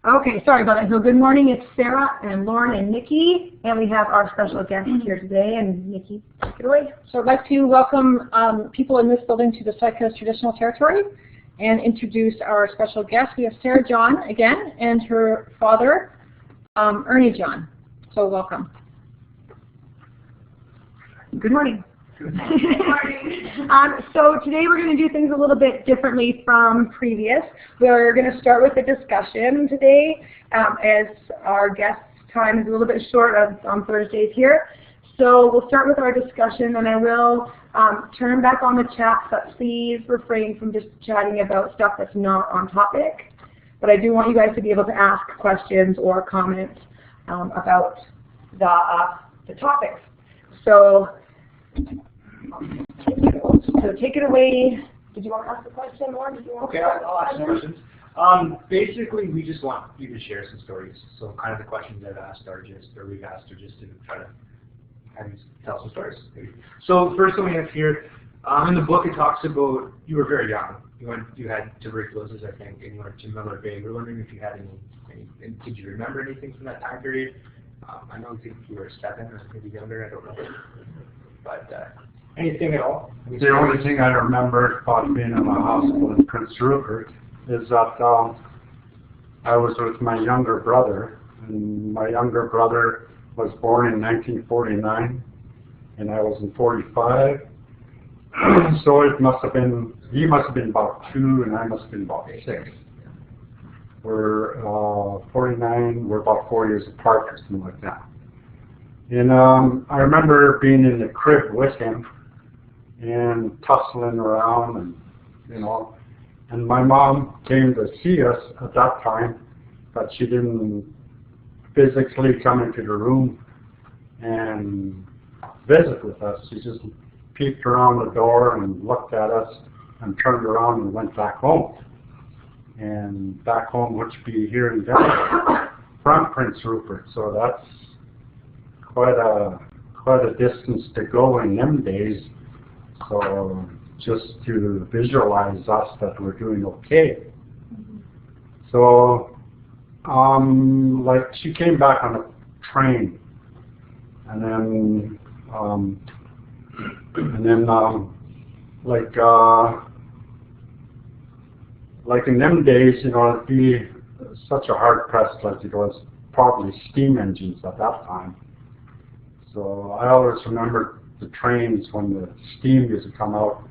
Okay, sorry about that. So good morning, it's Sarah and Lauren and Nikki, and we have our special guest here today, and Nikki, take it away. So I'd like to welcome people in this building to the Cyclist Traditional Territory and introduce our special guest. We have Sarah John again, and her father, Ernie John. So welcome. Good morning. Good morning. So today we're going to do things a little bit differently from previous. We're going to start with a discussion today, as our guest time is a little bit short on Thursdays here. So we'll start with our discussion, and I will turn back on the chat, but please refrain from just chatting about stuff that's not on topic. But I do want you guys to be able to ask questions or comment about the topics. So take it away. Did you want to ask a question, Lauren? Okay, I'll ask some questions. Basically, we just want you to share some stories. So kind of the questions I've asked are just, or we've asked, are just to try to have you tell some stories. So the first one we have here, in the book it talks about you were very young. You had tuberculosis, I think, and you went to Miller Bay. We're wondering if you had any did you remember anything from that time period? I don't think you were 7 or maybe younger, I don't know. But anything at all? The only thing I remember about being in the hospital in Prince Rupert is that I was with my younger brother, and my younger brother was born in 1949, and I was in 45. So it must have been, he must have been about 2, and I must have been about 6. We're 49, we're about 4 years apart or something like that. And I remember being in the crib with him and tussling around, and and my mom came to see us at that time, but she didn't physically come into the room and visit with us. She just peeked around the door and looked at us and turned around and went back home. And back home, which would be here in Denver, from Prince Rupert. So that's quite a distance to go in them days. So just to visualize us that we're doing okay. So like she came back on a train, and then like in them days, it'd be such a hard press, like it was probably steam engines at that time. So I always remember the trains when the steam used to come out,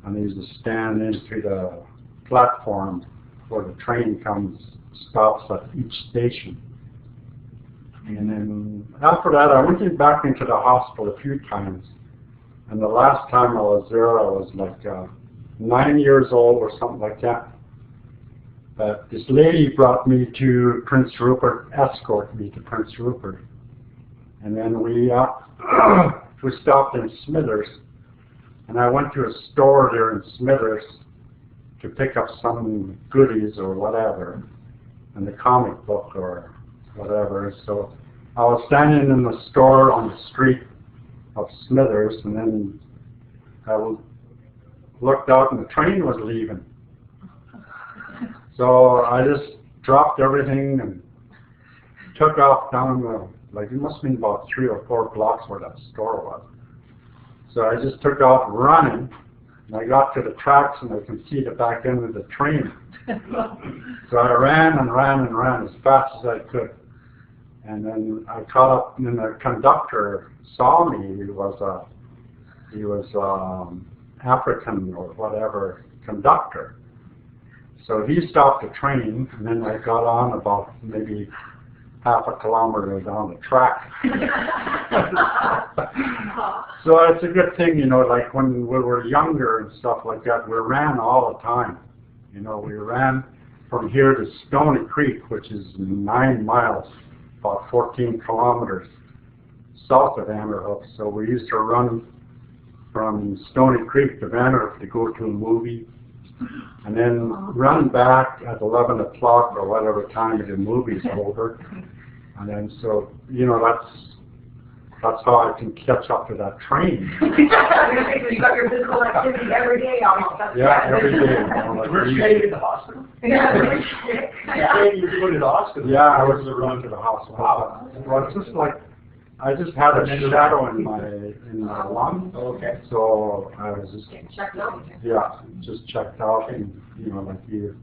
and they used to stand into the platform where the train stops at each station. And then after that, I went back into the hospital a few times. And the last time I was there, I was like 9 years old or something like that. But this lady brought me to Prince Rupert, escorted me to Prince Rupert. And then we stopped in Smithers. And I went to a store there in Smithers to pick up some goodies or whatever, and the comic book or whatever. So I was standing in the store on the street of Smithers, and then I looked out and the train was leaving. So I just dropped everything and took off down it must have been about 3 or 4 blocks where that store was. So I just took off running, and I got to the tracks, and I can see the back end of the train. So I ran and ran and ran as fast as I could. And then I caught up, and then the conductor saw me. He was African or whatever conductor. So he stopped the train, and then I got on about maybe half a kilometer down the track. So it's a good thing, like when we were younger and stuff like that, we ran all the time. We ran from here to Stoney Creek, which is 9 miles, about 14 kilometers south of Vanderhoof. So we used to run from Stoney Creek to Vanderhoof to go to a movie, and then run back at 11 o'clock or whatever time the movie's over. And then so, that's how I can catch up to that train. You got your physical activity every day almost. Yeah, every day. We're straight in the hospital. Yeah, And you go to the hospital. Yeah, I was run to the hospital. Wow. Well, it's just like, I just had a shadow in my lung. Okay. So I was just, Checked out. yeah, just checked out, and, you know, like you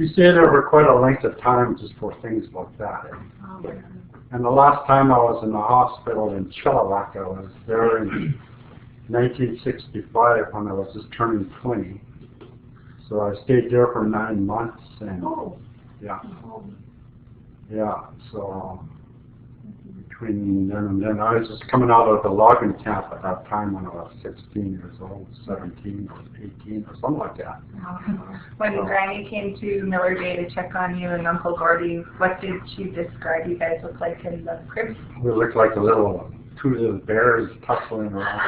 stay there for quite a length of time just for things like that. And the last time I was in the hospital in Chilliwack, I was there in 1965 when I was just turning 20. So I stayed there for 9 months, and yeah, so between then and then, I was just coming out of the logging camp at that time when I was 16 years old, 17 or 18 or something like that. When Granny came to Miller Bay to check on you and Uncle Gordy, what did she describe you guys look like in the crib? We looked like two little bears tussling around.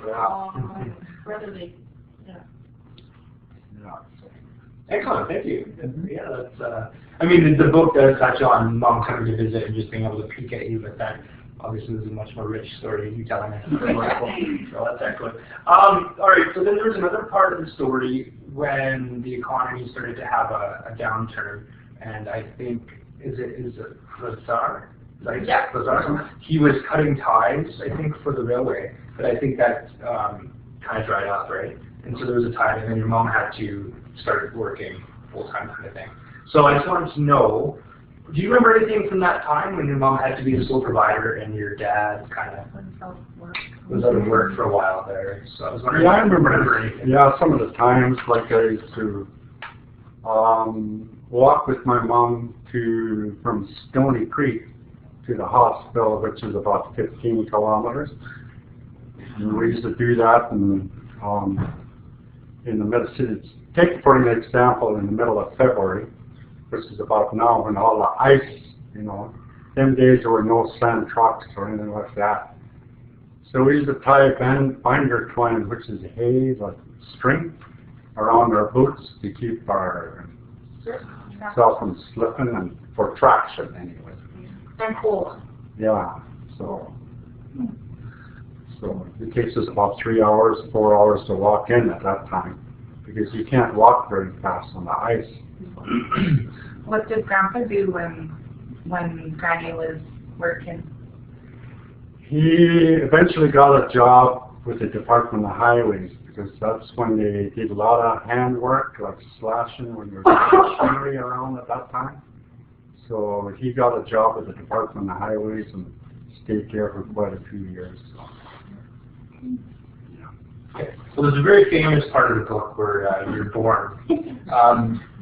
Yeah. Brotherly. Yeah. Excellent, thank you. Yeah, that's, I mean, the book does touch on Mom coming to visit and just being able to peek at you, but that obviously is a much more rich story you telling us. So that's excellent. All right, so then there's another part of the story when the economy started to have a downturn, and I think, is it Lazar? Yeah. Lazar? He was cutting ties, I think, for the railway, but I think that kind of dried up, right? And so there was a time, and then your mom had to start working full-time kind of thing. So I just wanted to know, do you remember anything from that time when your mom had to be the sole provider and your dad kind of was out of work for a while there? So I was wondering Yeah, I if you remember. anything. Yeah, some of the times, like I used to walk with my mom from Stoney Creek to the hospital, which is about 15 kilometers. And we used to do that, and in the middle, take for an example, in the middle of February, which is about now when all the ice, you know, them days there were no sand trucks or anything like that. So we used to tie a binder twine, which is hay, like string, around our boots to keep our self from slipping and for traction anyway. And cool. Yeah, so it takes us about 3 hours, 4 hours to walk in at that time, because you can't walk very fast on the ice. What did Grandpa do when Granny was working? He eventually got a job with the Department of Highways, because that's when they did a lot of hand work, like slashing when there was machinery around at that time. So he got a job with the Department of Highways and stayed there for quite a few years. So. Okay. So there's a very famous part of the book where you're born.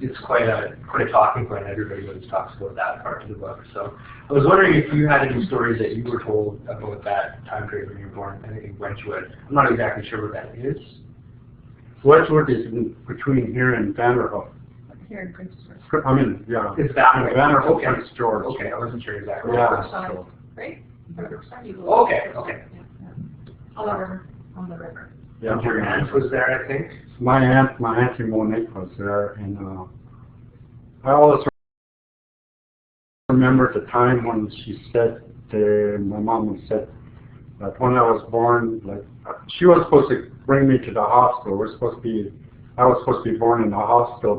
It's quite a talking point. Everybody always talks about that part of the book. So I was wondering if you had any stories that you were told about that time period when you were born. Anything Wedgwood. I'm not exactly sure what that is. Wedgwood is between here and Vanderbilt. Here in Prince George. I mean, yeah. It's that way. Vanderbilt, Okay. Prince George. Okay, I wasn't sure exactly. Yeah. So, right? Okay. Okay. On the river. On the river. Yeah. And your aunt was there, I think. My auntie Monique was there, and I always remember the time when she said, my mom said that when I was born, like she was supposed to bring me to the hospital. I was supposed to be born in the hospital,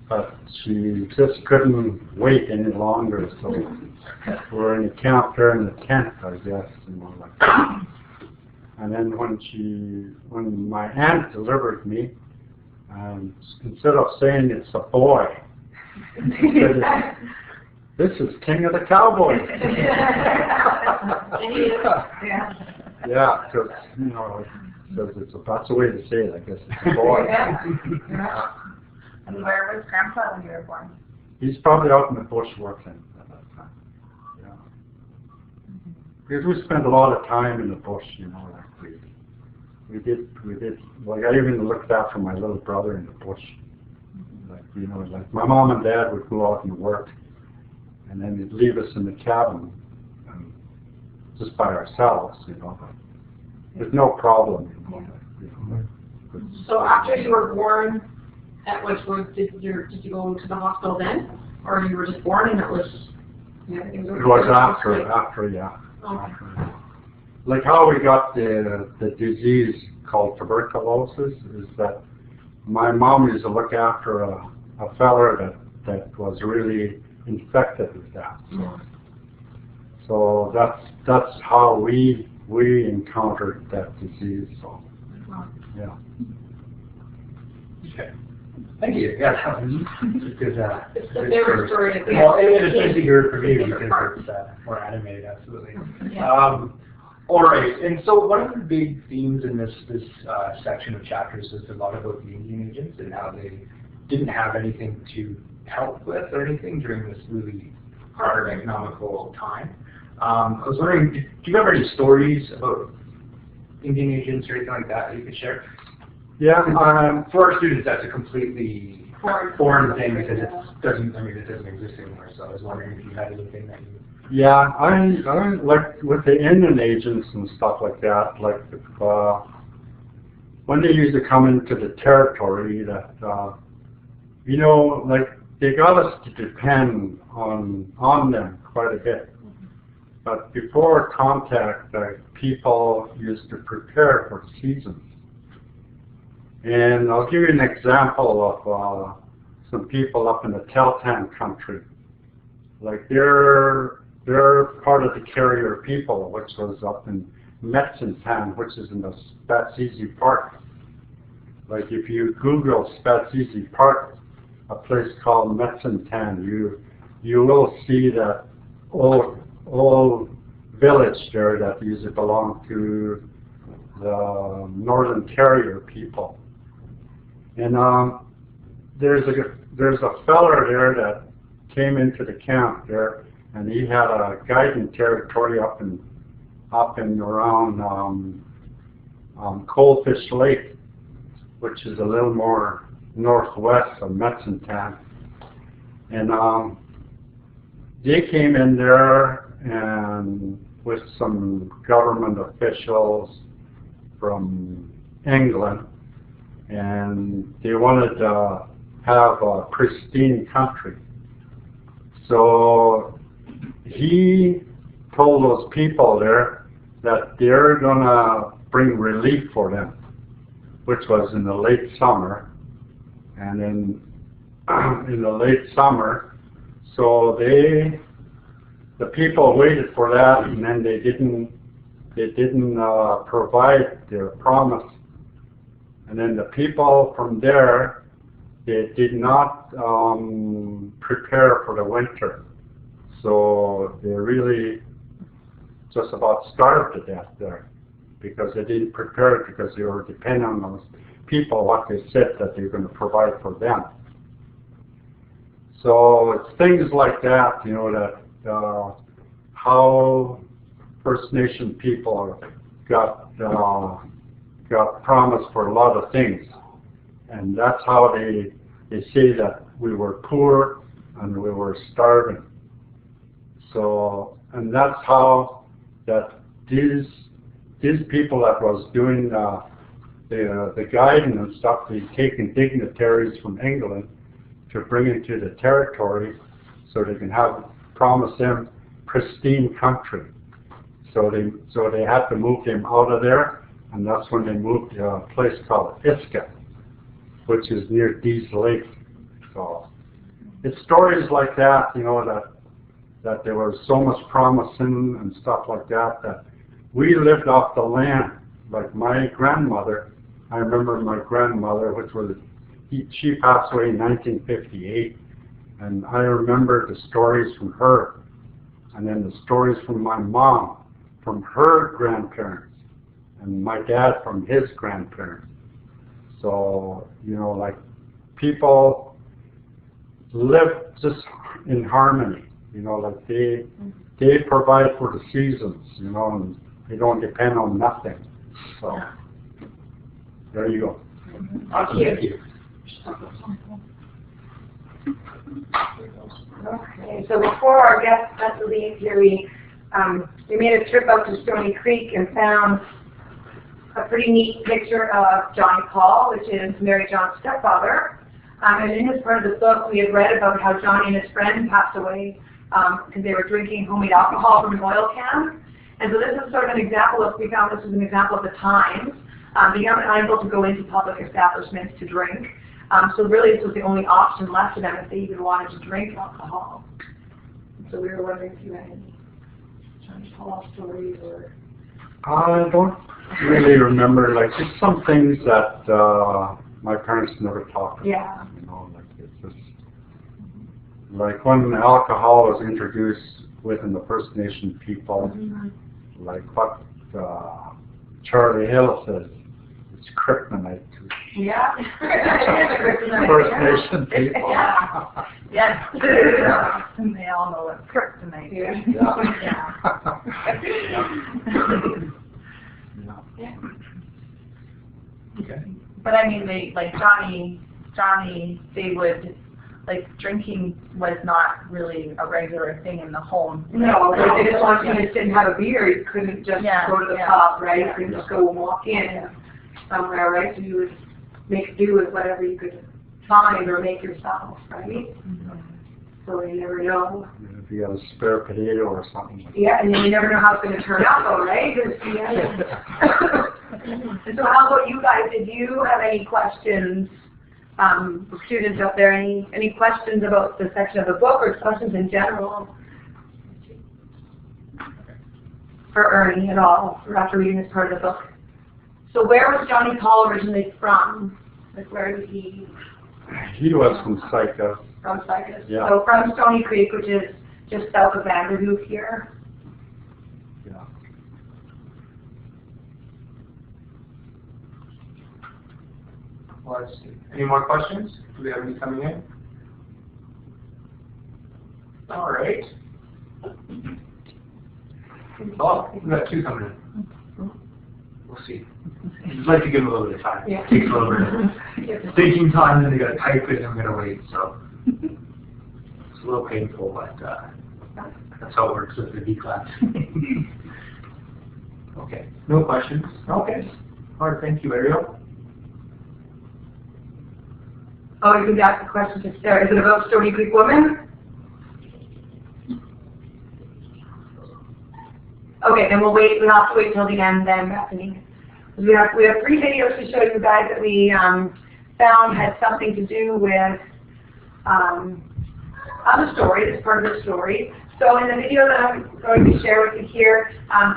but she just couldn't wait any longer. So we're in a camp there in the tent, I guess, you know, like that. And then when my aunt delivered me, instead of saying it's a boy, she said, this is King of the Cowboys. Yeah, because, you know, that's the way to say it, I guess, it's a boy. And where was Grandpa when you were born? He's probably out in the bush working at that time. Yeah. Because we spent a lot of time in the bush, you know, like we did, like I even looked after my little brother in the bush. Like, you know, like my mom and dad would go out and work, and then they'd leave us in the cabin, just by ourselves, you know, with no problem, you know. Like, you know, So after you were born at Wedgwood, did you go to the hospital then? Or you were just born and it was... Yeah, it was after, yeah. Okay. After. Like how we got the disease called tuberculosis is that my mom used to look after a feller that was really infected with that. So that's how we encountered that disease. So yeah. Okay. Thank you. Yeah, that was good. It's the favorite story at the Well, end. it's nice to hear it from you because it's more animated, absolutely. Yeah. All right, and so one of the big themes in this section of chapters is a lot about the Indian agents and how they didn't have anything to help with or anything during this really hard economical time. I was wondering, do you have any stories about Indian agents or anything like that you could share? Yeah. For our students, that's a completely foreign thing because it doesn't exist anymore. So I was wondering if you had anything that you. Yeah, I like with the Indian agents and stuff like that. Like when they used to come into the territory, that like they got us to depend on them quite a bit. But before contact, people used to prepare for the seasons. And I'll give you an example of some people up in the Tahltan country. Like they're part of the carrier people, which was up in Metzentan, which is in the Spatsizi Park. Like if you Google Spatsizi Park, a place called Metzentan, you will see that old village there that used to belong to the Northern Carrier people. And there's a feller there that came into the camp there, and he had a guiding territory up in around Coalfish Lake, which is a little more northwest of Metzentan. And they came in there and with some government officials from England, and they wanted to have a pristine country. So he told those people there that they're going to bring relief for them, which was in the late summer. And then in the late summer, so the people waited for that, and then they didn't provide their promise. And then the people from there, they did not prepare for the winter. So they really just about starved to death there because they didn't prepare, because they were dependent on those people, what they said that they were going to provide for them. So it's things like that, that how First Nation people got promised for a lot of things, and that's how they say that we were poor and we were starving. So, and that's how that these people that was doing the guiding and stuff, they taking dignitaries from England to bring into the territory so they can promise them pristine country. So they had to move them out of there, and that's when they moved to a place called Iska, which is near Dease Lake. So it's stories like that, that there was so much promising and stuff like that, that we lived off the land. Like my grandmother, I remember my grandmother, she passed away in 1958, and I remember the stories from her, and then the stories from my mom, from her grandparents, and my dad from his grandparents. So, like people live just in harmony, like they provide for the seasons, and they don't depend on nothing. So, there you go. Thank you. Okay, so before our guests had to leave here, we made a trip up to Stoney Creek and found a pretty neat picture of Johnny Paul, which is Mary John's stepfather. And in this part of the book, we had read about how Johnny and his friend passed away because they were drinking homemade alcohol from an oil can. And so this is sort of an example of, we found this was an example of the times being unable to go into public establishments to drink. So really this was the only option left for them if they even wanted to drink alcohol. So we were wondering if you had any Johnny Paul stories or... I don't really remember, like, just some things that my parents never talked about. Yeah. You know, like, it's just, like when alcohol was introduced within the First Nation people, like what Charlie Hill says, it's kryptonite to Yeah. First Nation people. Yeah. Yes. And they all know what kryptonite is. Yeah. Okay. But I mean, they, like Johnny, they would, like, drinking was not really a regular thing in the home. No, if they just wanted to sit and have a beer, you couldn't just go to the pub, right? You couldn't just go and walk in somewhere, right? So you would make do with whatever you could find or make yourself, right? So you never know. If you have a spare potato or something like that. Yeah, and then you never know how it's going to turn out, though, right? So how about you guys? Did you have any questions? Students out there, any questions about the section of the book or questions in general for Ernie at all after reading this part of the book? So where was Johnny Paul originally from? Like where did he? He was from Sycus. From Sycus. Yeah. So from Stoney Creek, which is just south of Vanderhoof here. Yeah. Well, let's see. Any more questions? Do we have any coming in? All right. Oh, we got two coming in. We'll see. I'd like to give them a little bit of time. Yeah. It takes a little bit of thinking time, then they got to type it, and I'm going to wait. So it's a little painful, but that's how it works with the D class. Okay. No questions? Okay. All right. Thank you, Ariel. Oh, you can ask the question to Sarah. Is it about Stoney Creek women? Okay, then we'll wait. We'll have to wait till the end then, Bethany. We have 3 videos to show you guys that we found had something to do with the story. It's part of the story. So in the video that I'm going to share with you here,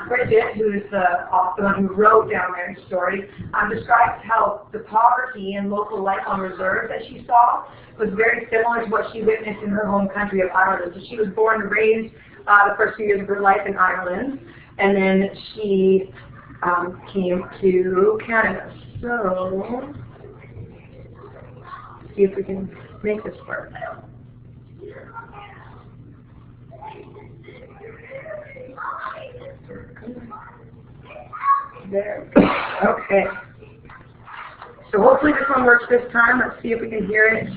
Bridget, who is the one who wrote down Mary's story, describes how the poverty and local life on reserve that she saw was very similar to what she witnessed in her home country of Ireland. So she was born and raised the first few years of her life in Ireland, and then she came to Canada. So, see if we can make this work. There. Okay. So hopefully this one works this time. Let's see if we can hear it.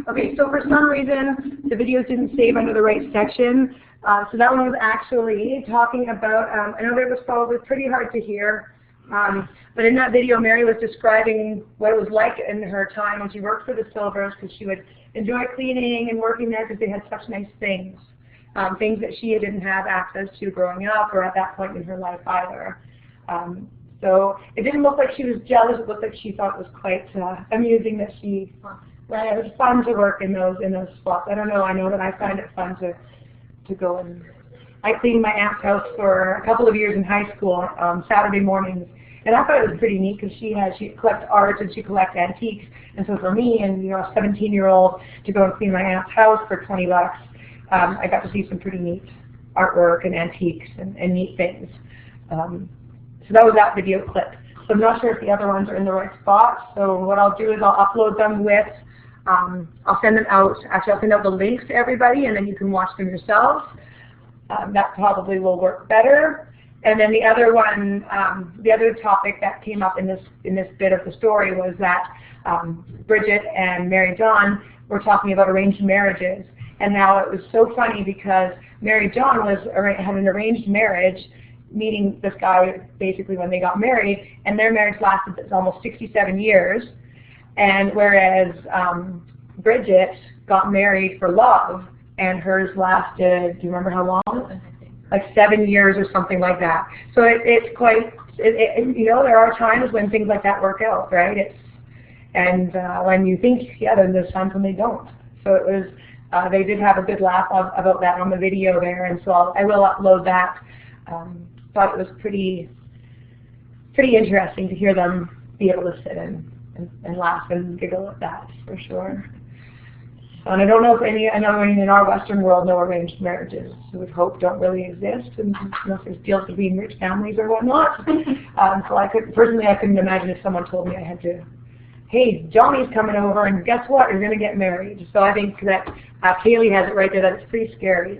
Okay, so for some reason, the videos didn't save under the right section. So that one was actually talking about, I know that was probably pretty hard to hear, but in that video, Mary was describing what it was like in her time when she worked for the Silvers, because she would enjoy cleaning and working there because they had such nice things, things that she didn't have access to growing up or at that point in her life either. So it didn't look like she was jealous. It looked like she thought it was quite amusing that she. Well, it was fun to work in those spots. I don't know. I know that I find it fun to go and I cleaned my aunt's house for a couple of years in high school Saturday mornings, and I thought it was pretty neat because she collects art and she collects antiques, and so for me and a 17-year-old to go and clean my aunt's house for $20 I got to see some pretty neat artwork and antiques and neat things. So that was that video clip. So I'm not sure if the other ones are in the right spot. So what I'll do is I'll upload them with, I'll send them out. Actually, I'll send out the links to everybody, and then you can watch them yourselves. That probably will work better. And then the other one, the other topic that came up in this bit of the story was that Bridget and Mary John were talking about arranged marriages, and how it was so funny because Mary John had an arranged marriage, meeting this guy basically when they got married, and their marriage lasted almost 67 years, and whereas Bridget got married for love, and hers lasted, do you remember how long? Like 7 years or something like that. So it's quite, you know, there are times when things like that work out, right? When you think, yeah, then there's times when they don't. So it was, they did have a good laugh about that on the video there, and so I will upload that. Thought it was pretty interesting to hear them be able to sit and laugh and giggle at that, for sure. And I don't know if I know any in our Western world, no arranged marriages, we would hope don't really exist, and unless there's deals between rich families or whatnot. So I couldn't imagine if someone told me I had to, hey, Johnny's coming over, and guess what, you're going to get married. So I think that Kaylee has it right there, that it's pretty scary.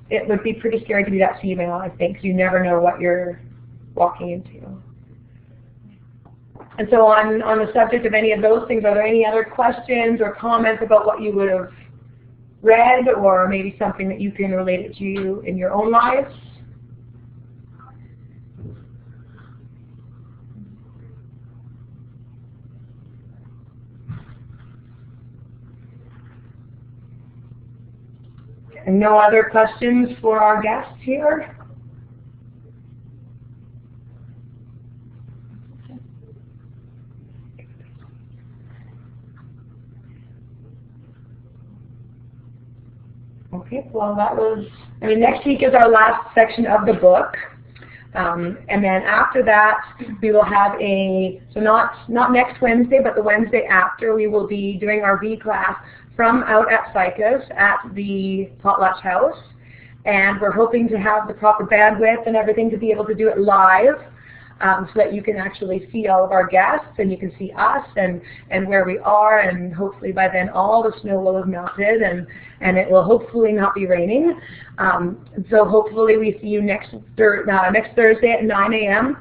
It would be pretty scary to be that female, I think, because you never know what you're walking into. And so on the subject of any of those things, are there any other questions or comments about what you would have read, or maybe something that you can relate it to you in your own lives? And no other questions for our guests here? Okay, well that was, next week is our last section of the book. And then after that, we will have so not next Wednesday, but the Wednesday after, we will be doing our V class from out at Sycus at the Potlatch House. And we're hoping to have the proper bandwidth and everything to be able to do it live, so that you can actually see all of our guests, and you can see us and where we are, and hopefully by then all the snow will have melted, and it will hopefully not be raining. So hopefully we see you next Thursday at 9 a.m.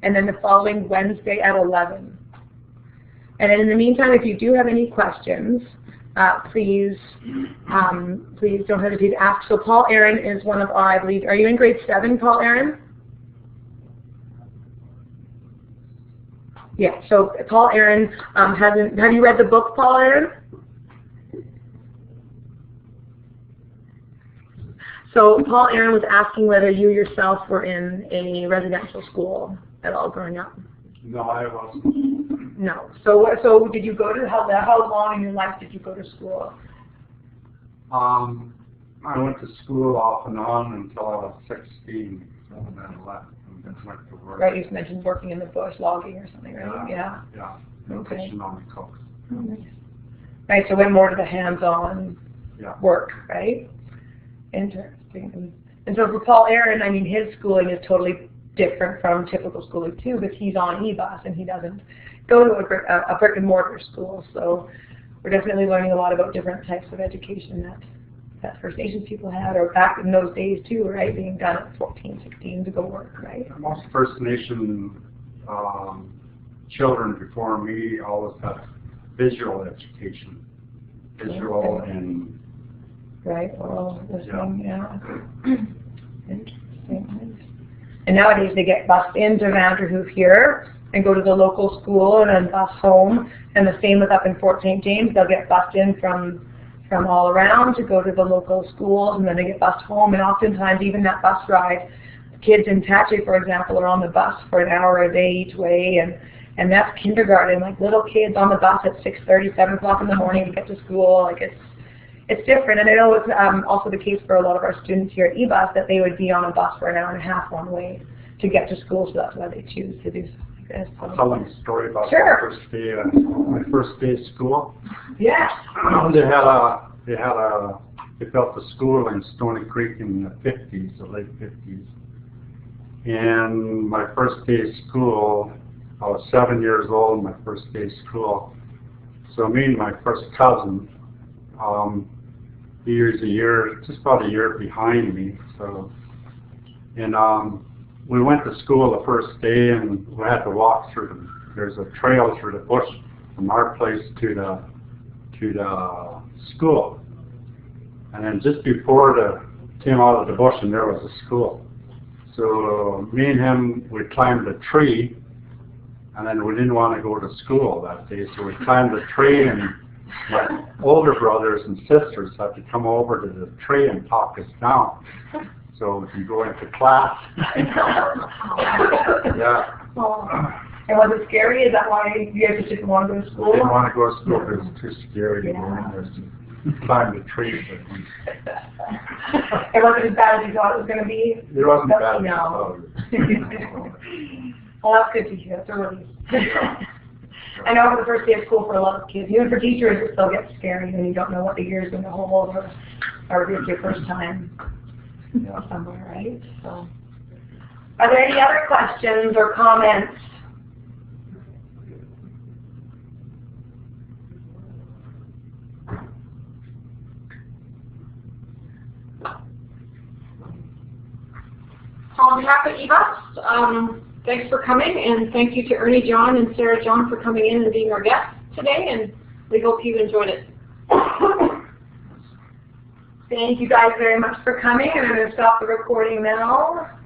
and then the following Wednesday at 11. And then in the meantime, if you do have any questions, please don't hesitate to ask. So Paul Aaron is one of our, I believe, are you in grade 7, Paul Aaron? Yeah, so Paul Aaron have you read the book, Paul Aaron? So Paul Aaron was asking whether you yourself were in a residential school at all growing up. No, I wasn't. No. So did you go to, how long in your life did you go to school? I went to school off and on until I was 16, so then I left and then went to work. Right, you mentioned working in the bush, logging or something, right? Yeah. Okay. Fishing on the coast. Oh, nice. Right, so went more to the hands-on work, right? Interesting. And so for Paul Aaron, his schooling is totally different from typical schooling too, but he's on e-bus and he doesn't go to a brick and mortar school. So we're definitely learning a lot about different types of education that First Nations people had, or back in those days too, right? Being done at 14, 16 to go work, right? Most First Nation children before me always had visual education. Visual and... Right, well, listening, yeah. Interesting. And nowadays they get bused into Vanderhoof here and go to the local school and then bus home. And the same with up in Fort St. James. They'll get bused in from all around to go to the local schools, and then they get bused home. And oftentimes even that bus ride, kids in Tachi, for example, are on the bus for an hour a day each way, and that's kindergarten, like little kids on the bus at 6:30, 7 o'clock in the morning to get to school. Like it's different, and I know it's also the case for a lot of our students here at eBus that they would be on a bus for an hour and a half one way to get to school, so that's why they choose to do something like this. I'll tell them a story about Sure. my first day of school. Yeah. They had a they built a school in Stoney Creek in the 50s, the late 50s. And my first day of school, I was 7 years old, my first day of school. So me and my first cousin, he was just about a year behind me. So, and we went to school the first day, and we had to walk through there's a trail through the bush from our place to the school. And then just before came out of the bush, and there was a school. So me and him, we climbed a tree, and then we didn't want to go to school that day, so we climbed the tree, and my older brothers and sisters had to come over to the tree and talk us down so we can go into class. Yeah. And was it scary? Is that why you guys just didn't want to go to school? We didn't want to go to school because it was too scary to go in there to climb the tree. It wasn't as bad as you thought it was going to be? It wasn't bad. No. Well, that's good to hear. That's a relief. I know for the first day of school for a lot of kids, even for teachers, it still gets scary when you don't know what the year is going to hold, or if it's your first time somewhere, right? So, are there any other questions or comments? On behalf of EBUS, thanks for coming, and thank you to Ernie John and Sarah John for coming in and being our guests today, and we hope you enjoyed it. Thank you guys very much for coming, and I'm going to stop the recording now.